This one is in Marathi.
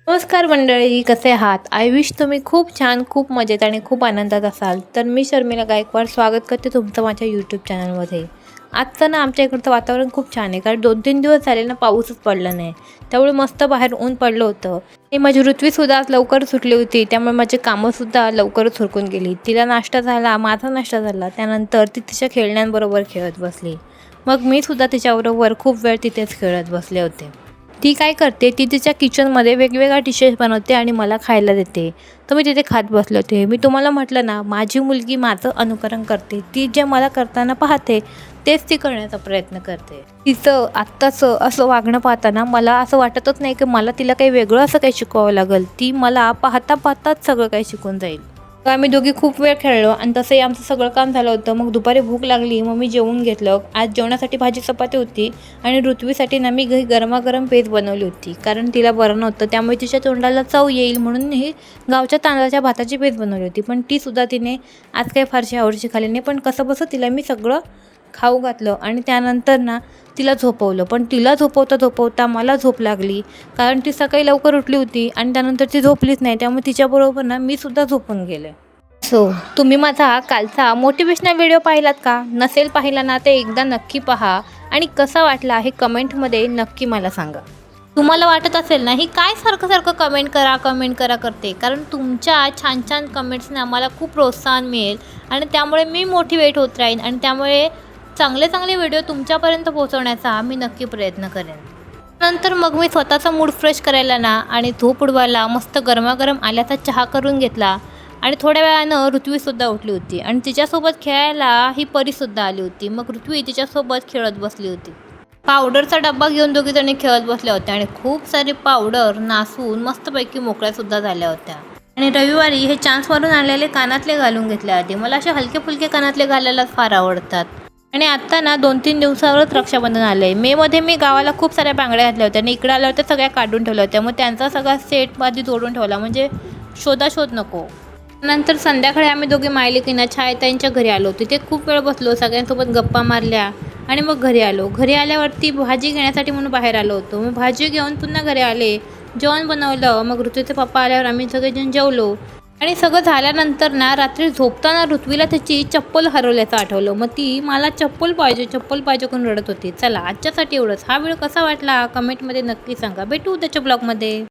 नमस्कार मंडळी, कसे आहात? आय विश तुम्ही खूप छान, खूप मजेत आणि खूप आनंदात असाल. तर मी शर्मिला गायकवाड स्वागत करते तुमचं माझ्या यूट्यूब चॅनलमध्ये. आजचं ना आमच्या इकडचं वातावरण खूप छान आहे, कारण 2-3 दिवस झाले ना पाऊसच पडला नाही. त्यामुळे मस्त बाहेर ऊन पडलं होतं आणि माझी ऋत्वीसुद्धा आज लवकर सुटली होती, त्यामुळे माझी कामंसुद्धा लवकरच उरकून गेली. तिला नाश्ता झाला, माझा नाश्ता झाला. त्यानंतर ती तिच्या खेळण्यांबरोबर खेळत बसली. मग मी सुद्धा तिच्याबरोबर खूप वेळ तिथेच खेळत बसले होते. ती काय करते, ती तिच्या किचनमध्ये वेगवेगळ्या डिशेस बनवते आणि मला खायला देते. तर मी तिथे खात बसले होते. मी तुम्हाला म्हटलं ना, माझी मुलगी माझं अनुकरण करते. ती जे मला करताना पाहते तेच ती करण्याचा प्रयत्न करते. तिचं आत्ताचं असं वागणं पाहताना मला असं वाटतच नाही की मला तिला काही वेगळं असं काही शिकवावं लागेल. ती मला पाहता पाहताच सगळं काही शिकून जाईल. तर आम्ही दोघी खूप वेळ खेळलो आणि तसंही आमचं सगळं काम झालं होतं. मग दुपारी भूक लागली, मग मी जेवून घेतलं. आज जेवणासाठी भाजी चपाती होती आणि ऋत्वीसाठी ना मी घरी गरमागरम पेज बनवली होती, कारण तिला बरं नव्हतं. त्यामुळे तिच्या तोंडाला चव येईल म्हणून ही गावच्या तांदळाच्या भाताची पेज बनवली होती. पण ती सुद्धा तिने आज काही फारशी आवडीची खाल्ली नाही. पण कसंबसं तिला मी सगळं खाऊ घातलं आणि त्यानंतर ना तिला झोपवलं. पण तिला झोपवता झोपवता मला झोप लागली, कारण ती सकाळी लवकर उठली होती आणि त्यानंतर ती झोपलीच नाही. त्यामुळे तिच्याबरोबर ना मी सुद्धा झोपून गेले. तुम्ही माझा कालचा मोटिवेशनल व्हिडिओ पाहिलात का? नसेल पाहिला ना ते एकदा नक्की पहा आणि कसा वाटला हे कमेंटमध्ये नक्की मला सांगा. तुम्हाला वाटत असेल ना, ही काय सारखं सारखं कमेंट करा करते, कारण तुमच्या छान छान कमेंट्सने आम्हाला खूप प्रोत्साहन मिळेल आणि त्यामुळे मी मोटिवेट होत राहीन आणि त्यामुळे चांगले चांगले व्हिडिओ तुमच्यापर्यंत पोहोचवण्याचा मी नक्की प्रयत्न करेन. नंतर मग मी स्वतःचा मूड फ्रेश करायला ना आणि झोप उडवायला मस्त गरमागरम आल्याचा चहा करून घेतला आणि थोड्या वेळानं ऋत्वीसुद्धा उठली होती आणि तिच्यासोबत खेळायला ही परीसुद्धा आली होती. मग ऋत्वी तिच्यासोबत खेळत बसली होती. पावडरचा डब्बा घेऊन दोघीजणी खेळत बसल्या होत्या आणि खूप सारी पावडर नासून मस्तपैकी मोकळ्यासुद्धा झाल्या होत्या. आणि रविवारी हे चान्स मारून आणलेले कानातले घालून घेतले आधी. मला असे हलके फुलके कानातले घालायला फार आवडतात. आणि आत्ता ना 2-3 दिवसावरच रक्षाबंधन आलं आहे. मेमध्ये मी गावाला खूप साऱ्या बांगड्या घातल्या होत्या आणि इकडे आल्या होत्या सगळ्या काढून ठेवल्या होत्या. मग त्यांचा सगळा सेट आधी जोडून ठेवला, म्हणजे शोधाशोध नको. नंतर संध्याकाळी आम्ही दोघी मायलेकीनं छायाताईंच्या घरी आलो. तिथे खूप वेळ बसलो, सगळ्यांसोबत गप्पा मारल्या आणि मग घरी आलो. घरी आल्यावरती भाजी घेण्यासाठी म्हणून बाहेर आलो होतो. मग भाजी घेऊन पुन्हा घरी आले, जेवण बनवलं. मग ऋतूचे पप्पा आल्यावर आम्ही सगळेजण जेवलो आणि सगळं झाल्यानंतर ना रात्री झोपताना ऋत्वीला त्याची चप्पल हरवल्याचं आठवलं. मग ती मला चप्पल पाहिजे करून रडत होती. चला, आजच्यासाठी एवढंच. हा व्हिडिओ कसा वाटला कमेंटमध्ये नक्की सांगा. भेटू उद्याच्या ब्लॉगमध्ये.